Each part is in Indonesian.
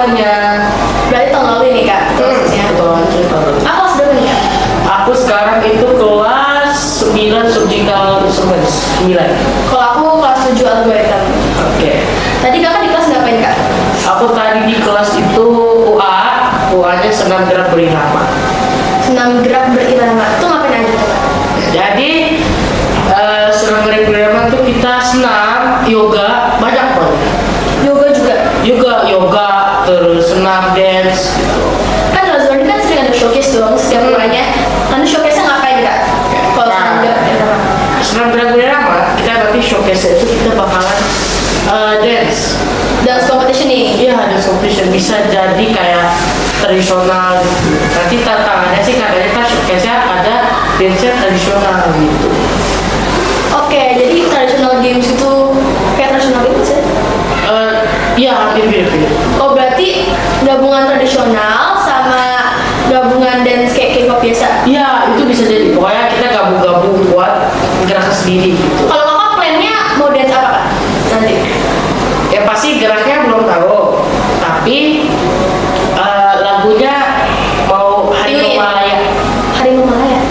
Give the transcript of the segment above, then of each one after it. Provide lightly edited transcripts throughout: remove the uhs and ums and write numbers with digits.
semuanya. Berarti tahun lalu ini kak prosesnya. Betul, tahun lalu. Aku kelas berapa nih kak? Aku sekarang itu kelas 9 subjekal instruments 9. Kalau aku kelas 7 algoritma. Oke. Tadi kakak di kelas ngapain kak? Aku tadi di kelas itu UA-nya senam gerak berirama. Senam gerak berirama. Itu ngapain aja tuh kak? Jadi senam gerak berirama itu kita senam, yoga, banyak banget. Yoga, terus senam, dance. Kan Razor ini kan sering ada showcase dong setiap bulannya. Nanti showcase-nya ngapain kak? Kalau senam gerak berirama. Senam gerak berirama, kita nanti showcase itu kita bakalan dance. Dance competition nih. Iya, dance competition bisa jadi kayak tradisional. Nanti tantangannya sih katanya kan showcase-nya ada dance tradisional gitu. Oke, jadi traditional games itu kayak traditional games ya? Iya, hampir mirip. Oh berarti gabungan tradisional sama gabungan dance kayak K-pop biasa. Iya, itu bisa jadi. Pokoknya kita gabung-gabung buat gerak sendiri gitu. Kalau kakak plannya mau dance apa kak? Nanti? Ya pasti geraknya belum tahu. Tapi lagunya mau Harimau Malaya. Harimau Malaya.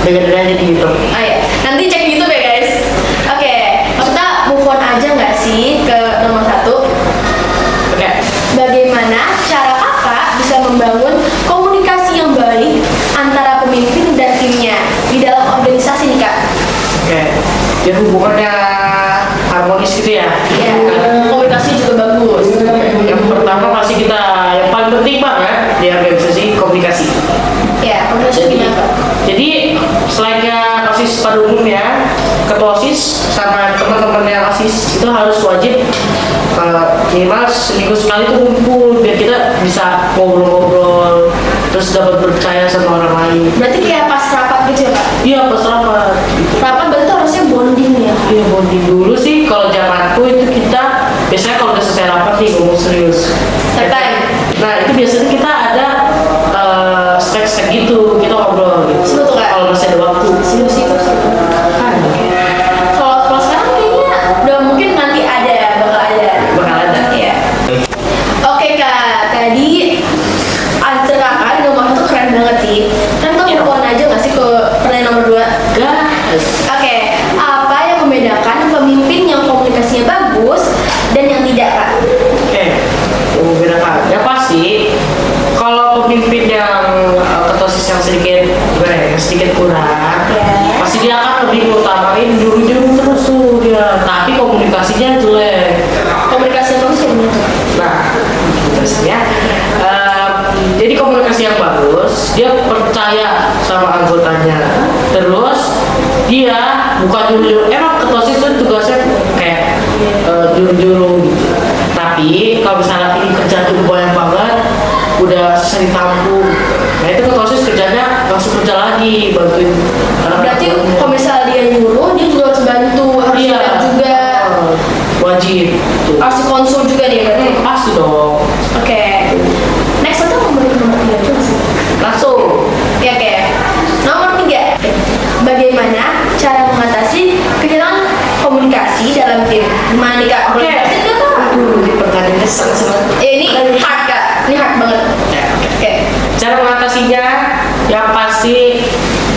Dengerin aja di YouTube. Ah ya, nanti cek di YouTube ya guys. Oke, kita move on aja nggak sih ke nomor 1? Oke. Bagaimana cara kakak bisa membangun komunikasi yang baik antara pemimpin dan timnya di dalam organisasi nih kak? Oke. Jadi hubungannya harmonis gitu ya. Ya, komunikasi juga bagus. Yang pertama pasti kita yang paling penting banget di organisasi komunikasi. Ya, komunikasi gimana kak? Jadi selainnya OSIS pada umumnya, ketua OSIS sama teman-temannya OSIS itu harus wajib minimal seminggu sekali tuh kumpul biar kita bisa ngobrol-ngobrol terus dapat percaya sama orang lain. Berarti kayak pas rapat gitu ya kak? Iya pas rapat. Rapat berarti harusnya bonding ya? Iya bonding dulu sih kalau zamanku itu kita biasanya kalau udah selesai rapat nih ngomong serius. Santai. Nah itu biasanya kita ada stack gitu kita ngobrol gitu. Seru tuh kak? Kalau masih ada waktu. Seru sih itu seru. Kalau sekarang kayaknya udah mungkin nanti bakal ada. Bakal ada. Iya. Oke kak, tadi answer kakak di nomor 1 keren banget sih. Kan kita move on aja nggak sih ke pertanyaan nomor 2? Gas. Oke, apa yang membedakan pemimpin yang komunikasinya bagus dan yang tidak kak? Oke. Beberapa. Ya pasti kalau pemimpin yang ketosis yang sedikit gimana ya, sedikit kurang, pasti dia akan lebih utamain juru-juru terus tuh dia. Tapi komunikasinya jelek. Komunikasi yang bagus gimana tuh? Nah, komunikasinya. Jadi komunikasi yang bagus, dia percaya sama anggotanya. Terus dia bukan juru-juru. Emang ketosis itu tugasnya kayak juru-juru gitu. Tapi kalau misalnya ini kerjaan udah banyak banget, udah sering tampung, nah itu ketosis kerjanya langsung kerja lagi bantuin. Berarti kalau misalnya dia nyuruh, dia juga harus bantu, harus Iya. lihat juga, Wajib. Tuh. harus konsul juga nih berarti. Pasti dong. Oke. Next kita mau balik ke nomor 3 aja sih. Langsung. Ya oke. Nomor 3. Bagaimana cara mengatasi kehilangan komunikasi dalam tim? Gimana nih kak? Oke. Komunikasi itu apa? Ini pertanyaannya sangat-sangat. Ini hard kak. Ini hard banget. Ya, Oke. cara mengatasinya yang pasti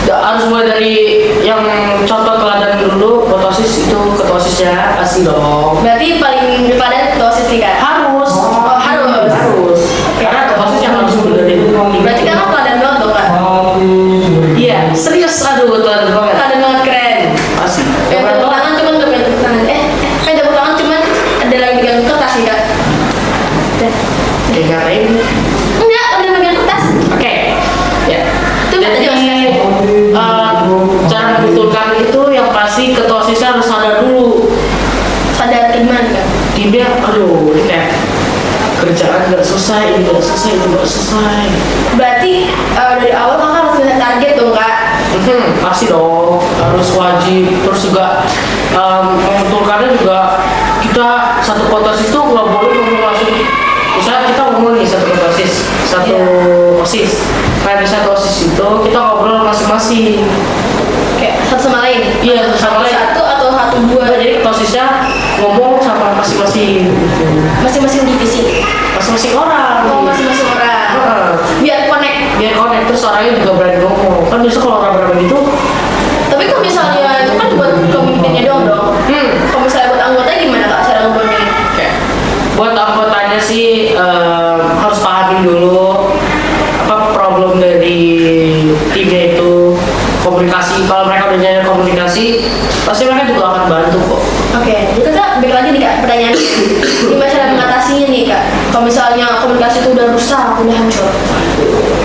harus mulai dari yang contoh teladan dulu. Ketosis itu ketosisnya pasti dong. Berarti paling depan dosis nih kak? Harus. Oh, harus. Karena ketosis yang harus benerin. Berarti kakak teladan banget dong kak? Iya, serius aduh teladan banget. Teladan banget keren. Pasti. Kayak tepuk tangan cuman gak pengen tepuk tangan. Kan tepuk tangan cuman ada lagi pegang kertas nih kak. Kayak ini. Enggak, udah pegang kertas. Oke. Ya. Itu tadi Jadi cara membetulkan itu yang pasti ketosisnya harus sadar dulu. Sadar gimana kak? Timnya, aduh, ini kayak kerjaan nggak selesai, ini nggak selesai, itu nggak selesai. Berarti dari awal kakak harus punya target dong kak? Pasti dong, harus wajib. Terus juga membetulkannya juga kita satu kotosis itu nggak boleh ngomong langsung. Misalnya kita ngomong nih satu kotosis, satu OSIS. Nah di satu OSIS itu kita ngobrol masing-masing. Kayak satu sama lain? Iya, satu sama lain. Satu atau satu dua? Jadi ketosisnya ngomong sama masing-masing gitu. Masing-masing divisi. Masing-masing orang. Oh, masing-masing orang. Heeh. Biar connect. Biar connect terus orangnya juga berani ngomong. Kan biasa kalau orang berani gitu, Tapi kalau misalnya itu kan buat pemimpinnya dong. Kalau misalnya buat anggotanya gimana kak cara ngomongnya? kayak buat anggotanya sih harus pahamin dulu apa problem dari timnya itu, komunikasi. Kalau mereka udah nyari komunikasi, pasti mereka juga akan bantu kok. Oke, jadi kita balik lagi nih kak pertanyaan. Gimana cara mengatasinya nih kak? Kalau misalnya komunikasi itu udah rusak, udah hancur.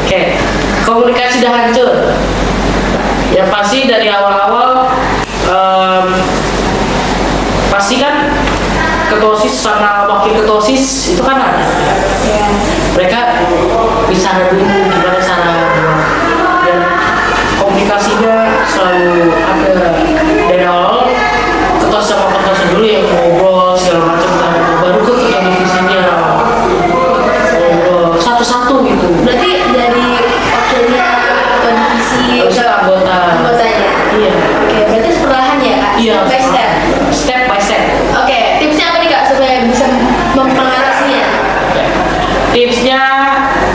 Oke, komunikasi udah hancur. Yang pasti dari awal-awal pasti kan ketua OSIS sama wakil ketua OSIS itu kan ada. Ya. Mereka bicara dulu gimana cara dan komunikasinya selalu ada dari awal. Ketua sama ketua dulu yang ngobrol segala macam, baru ke ketua divisinya ngobrol satu-satu gitu. Berarti dari wakilnya ketua divisi Bisa anggotanya. Iya. Oke, berarti perlahan ya kak? Iya. Step by step. Step by step. Oke, tipsnya apa nih kak supaya bisa mempengaruhinya? Tipsnya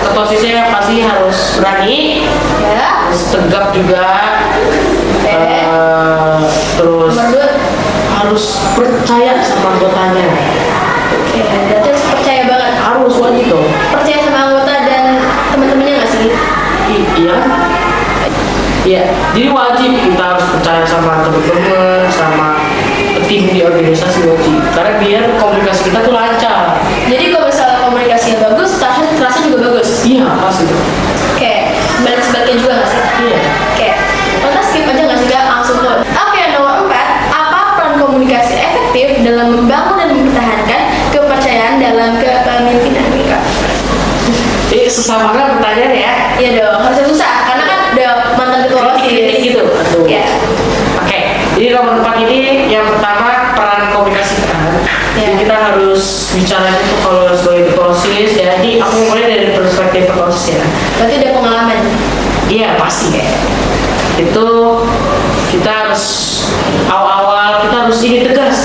ketua OSISnya pasti harus berani, Ya. harus tegap juga. Oke. Terus Nomor 2. harus percaya sama anggotanya. Oke, berarti harus percaya banget. Harus wajib dong. Percaya sama anggota dan teman-temannya nggak sih? Iya. Iya. Jadi wajib kita harus percaya sama teman-teman, sama tim di organisasi wajib. Karena biar komunikasi kita tuh lancar. Jadi kalau misalnya komunikasinya bagus, terasa juga bagus. Iya pasti. Oke, balik sebaliknya juga nggak sih? Iya. Oke, kita skip aja nggak sih kak? Langsung ke. Oke, nomor 4. Apa peran komunikasi efektif dalam membangun dan mempertahankan kepercayaan dalam kepemimpinan nih kak? Ini susah banget pertanyaan ya. Iya dong, harusnya susah karena kan udah mantan ketua Kritik OSIS. gitu. Aduh. Iya. Oke. Jadi nomor 4 ini yang pertama peran komunikasi kan. Iya. Jadi kita harus bicara itu kalau sebagai ketua OSIS. Jadi aku mulai dari perspektif ketua OSIS ya. Berarti udah pengalaman. Iya pasti kayak itu kita harus awal-awal kita harus ini tegas.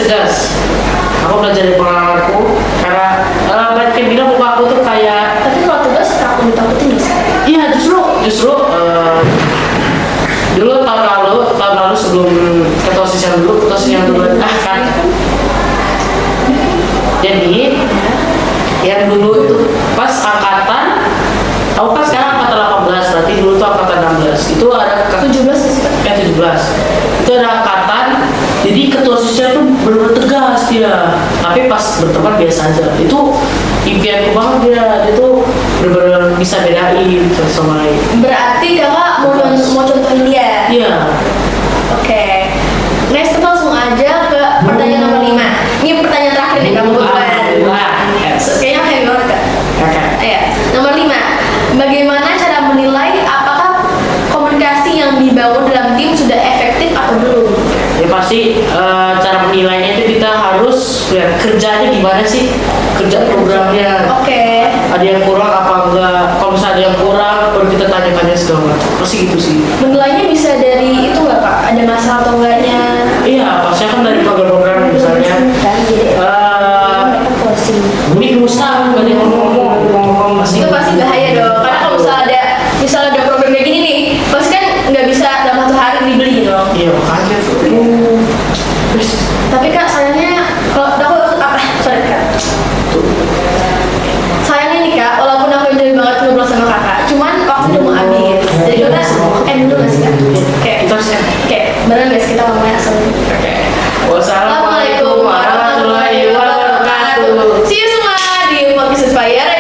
Aku belajar dari pengalamanku karena banyak yang bilang muka aku tuh kayak Tapi kalau tugas takut ditakutin nggak sih? iya justru dulu tahun lalu sebelum ketua OSIS yang dulu kan. Jadi yang dulu itu pas angkatan, aku kan sekarang angkatan 18, berarti dulu tuh angkatan 16. Itu ada 17 nggak sih kak? 17. Itu ada angkatan, jadi ketua OSISnya tuh benar-benar tegas dia. Tapi pas berteman biasa aja. Itu impianku banget dia tuh benar-benar bisa bedain satu sama lain. Berarti kakak mau contohin dia. Iya. Oke. Next kita langsung aja ke pertanyaan nomor 5. Ini pertanyaan terakhir nih kamu bukan. Kayaknya heavy banget kak. Oke. Iya. Nomor 5. Bagaimana cara menilai apakah komunikasi yang dibangun dalam tim sudah efektif atau belum? Ya pasti cara menilainya itu kita harus lihat kerjanya gimana sih, kerja programnya. Oke. Ada yang kurang apa enggak? Kalau misalnya ada yang kurang, baru kita tanya-tanya segala macam. Pasti gitu sih. Menilainya bisa dari itu nggak kak? Ada masalah atau enggaknya? Iya, pasti kan dari program-program misalnya. Ini rusak, gak ada yang ngomong. Itu pasti bahaya dong. Karena kalau misalnya ada program kayak gini nih, pasti kan nggak bisa dalam 1 hari dibeli dong. Iya, makanya tuh. Terus, Tapi kak sayangnya kalau aku apa? Sorry kak. Sayangnya nih kak, walaupun aku enjoy banget ngobrol sama kakak, cuman waktu udah mau habis. Jadi kita end dulu nggak sih kak? Oke. kita harus Oke, beneran guys kita ngomongnya asal. Oke. Wassalamualaikum warahmatullahi wabarakatuh. See you semua di podcast Inspire.